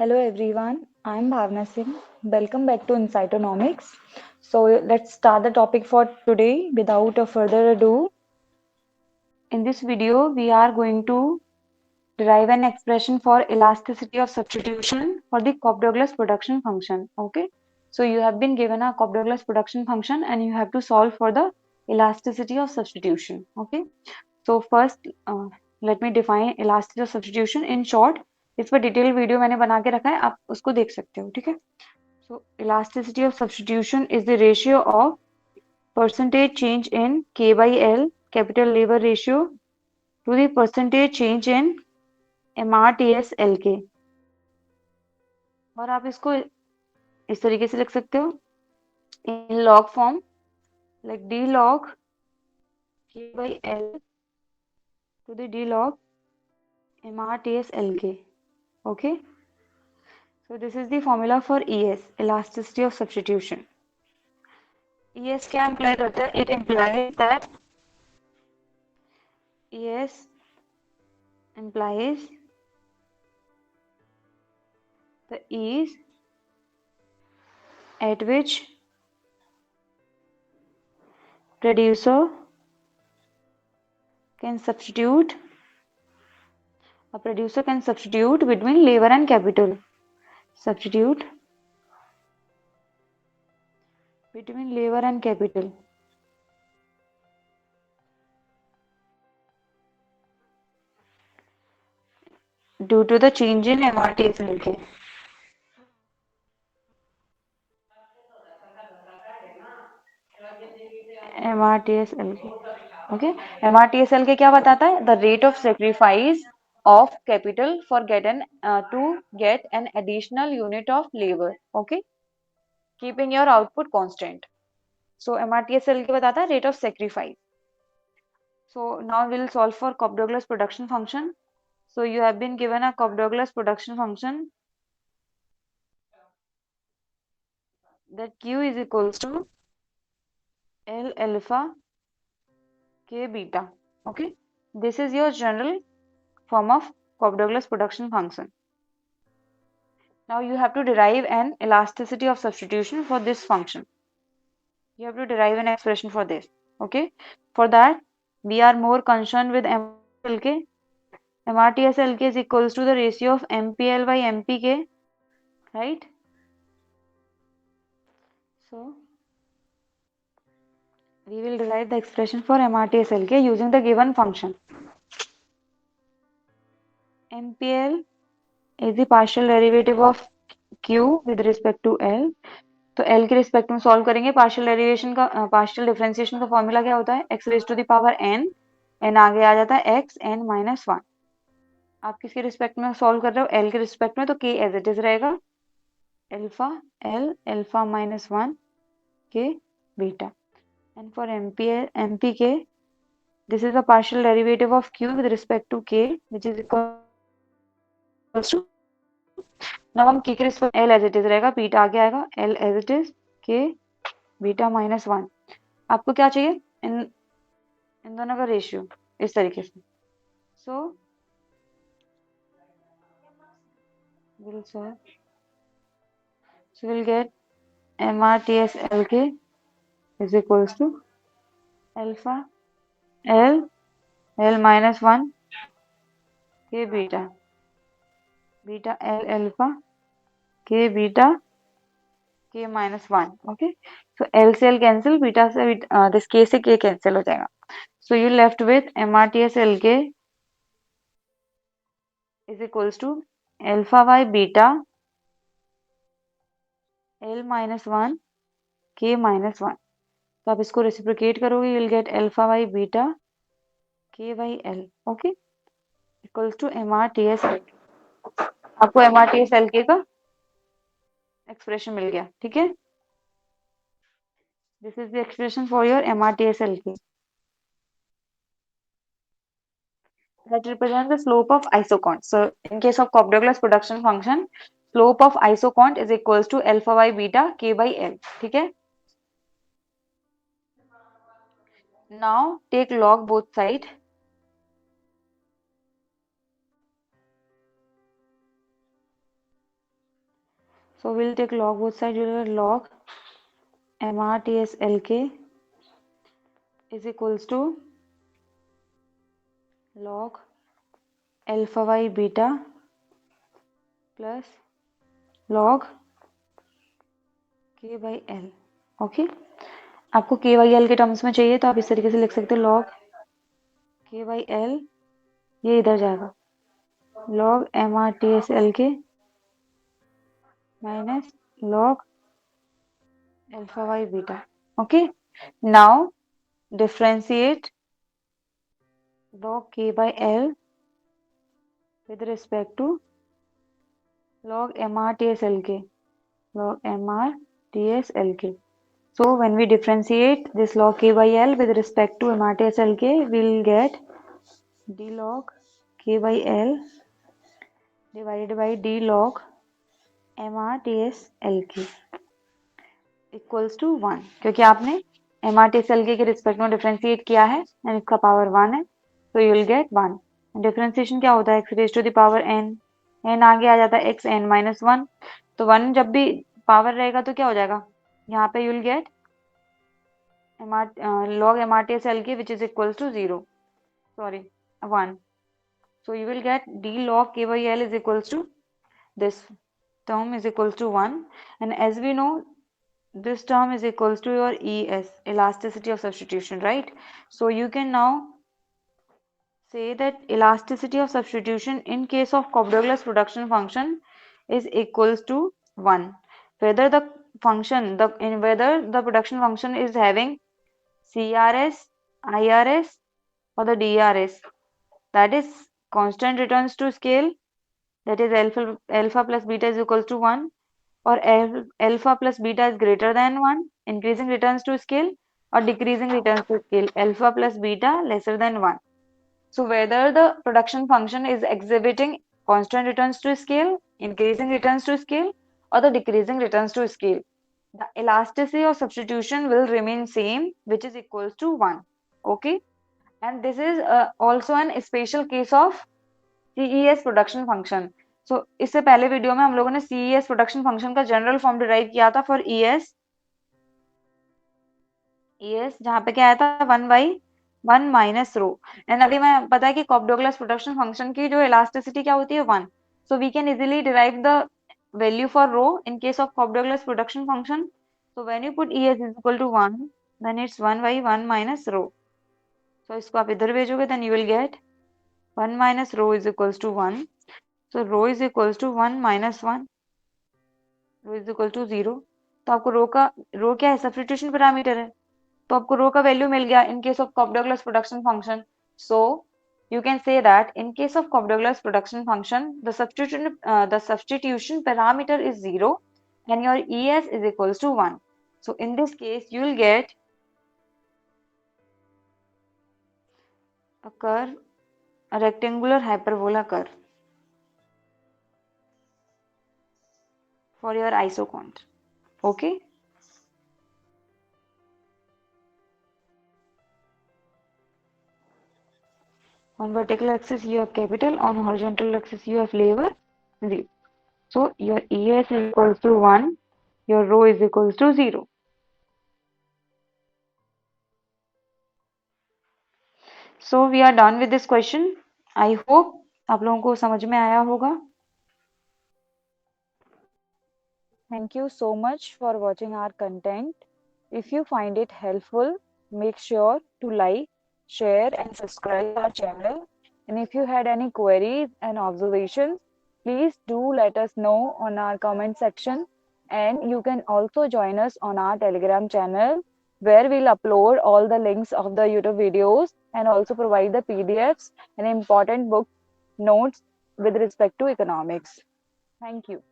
Hello everyone, I'm Bhavna Singh. Welcome back to Incytonomics. So let's start the topic for today without a further ado. In this video, we are going to derive an expression for elasticity of substitution for the Cobb-Douglas production function. Okay, so you have been given a Cobb-Douglas production function and you have to solve for the elasticity of substitution. Okay, so first let me define elasticity of substitution in short. इस पर detail video मैंने बना के रखा है, आप उसको देख सकते हो. ठीक है. So elasticity of substitution is the ratio of percentage change in K by L capital lever ratio to the percentage change in MRTS LK. और आप इसको इस तरीके से लिख सकते हो in log form like d log K by L to the d log MRTS LK. Okay. So this is the formula for ES, elasticity of substitution. ES क्या imply करता है? It implies that ES implies the ease at which producer can substitute between lever and capital. Substitute between lever and capital. Due to the change in MRTS LK. MRTS LK. Okay. MRTS LK क्या बताता है? The rate of sacrifice of capital for to get an additional unit of labor. Okay. Keeping your output constant. So MRTS LK बताता है rate of sacrifice. So now we'll solve for Cobb-Douglas production function. So you have been given a Cobb-Douglas production function that Q is equals to L alpha K beta. Okay, this is your general form of Cobb-Douglas production function. Now you have to derive an elasticity of substitution for this function. You have to derive an expression for this. Okay, for that we are more concerned with MRTS-LK. MRTS-LK is equals to the ratio of MPL by MPK, right? So we will derive the expression for MRTS-LK using the given function. MPL is the partial derivative of Q with respect to L. तो L के respect में solve करेंगे. Partial derivation का partial differentiation का formula क्या होता है? x raise to the power n. n आगे आ जाता है x n माइनस 1. आप किसके रिस्पेक्ट में सॉल्व कर रहे हो? L के रिस्पेक्ट में, तो k एज इट इज रहेगा alpha L alpha minus 1 k beta. And for MPK, this is the partial derivative of Q with respect to K, which is equals to, now हम K के respect L as it is रहेगा, beta आगे आएगा L as it is K beta minus 1. आपको क्या चाहिए? इन दोनों का रेशियो इस तरीके से. So we'll get MRTS LK is equals to alpha L minus 1 K beta L alpha K beta K minus 1. Okay, so L से L cancel, beta से this K से K cancel हो जाएगा. So you left with MRTS LK is equals to alpha by beta L minus 1 K minus 1. तो आप इसको reciprocate करोगे, you will get alpha by beta K by L. Okay, equals to MRTS LK. आपको MRTS LK का expression मिल गया. ठीक है, this is the expression for your MRTS LK that represents the slope of isocont. So in case of Cobb-Douglas production function, slope of isocont is equals to alpha by beta K by L. ठीक है, now take log both side. So we'll take log both sides. You'll get log MRTS LK is equals to log alpha y beta plus log k by l. Okay, आपको k by l के terms में चाहिए तो आप इस तरीके से लिख सकते हो log k by l, ये इधर जाएगा log MRTS LK minus log alpha y beta. Okay, now differentiate log k by l with respect to log MRTS LK, log MRTS LK. So when we differentiate this log k by l with respect to MRTS LK, we'll get d log k by l divided by d log MRTS LK equals to 1, क्योंकि आपने MRTS LK के respect में differentiate किया है and इसका power 1 है, तो you will get 1. Differentiation क्या होता है? x raise to the power n, n आगे आ जाता है x n माइनस 1, तो 1 जब भी पावर रहेगा तो क्या हो जाएगा? यहाँ पे you will gate log MRTS LK which is equals to 0, sorry 1. So you will get d log k by l is equals to this term is equals to 1, and as we know this term is equals to your ES, elasticity of substitution, right? So you can now say that elasticity of substitution in case of Cobb-Douglas production function is equals to 1, whether the function whether the production function is having CRS, IRS or the DRS, that is constant returns to scale, that is alpha plus beta is equals to 1, or alpha plus beta is greater than 1, increasing returns to scale, or decreasing returns to scale, alpha plus beta lesser than 1. So whether the production function is exhibiting constant returns to scale, increasing returns to scale, or the decreasing returns to scale, the elasticity of substitution will remain same, which is equals to 1. Okay, and this is also an special case of CES production function. So इससे पहले video में हम लोगों ने CES production function का general form derive किया था for ES जहाँ पे क्या आया था 1/1 माइनस रो, एंड अभी मैं पता है कि कॉब-डोगलास प्रोडक्शन फंक्शन की जो इलास्टिसिटी क्या होती है 1, so we can easily derive the value for rho in case of Cobb-Douglas production function. So when you put ES is equal to 1 then it's 1/1 minus rho. So इसको आप इधर भेजोगे then you will get 1 minus rho is equals to 1. So rho is equals to 1 minus 1. Rho is equal to 0. तो आपको रो क्या है? Substitution parameter है, तो आपको रो का वैल्यू मिल गया in case of Cobb-Douglas production function. So you can say that in case of Cobb-Douglas production function, the substitution parameter is 0 and your ES is equals to 1. So in this case, you will get a curve, a rectangular hyperbola curve for your isocont. Okay. On vertical axis you have capital, on horizontal axis you have labor 0. So your ES is equals to 1, your rho is equals to 0. So we are done with this question. I hope आप लोगों को समझ में आया होगा. Thank you so much for watching our content. If you find it helpful, make sure to like, share and subscribe our channel. And if you had any queries and observations, please do let us know on our comment section. And you can also join us on our Telegram channel, where we'll upload all the links of the YouTube videos and also provide the PDFs and important book notes with respect to economics. Thank you.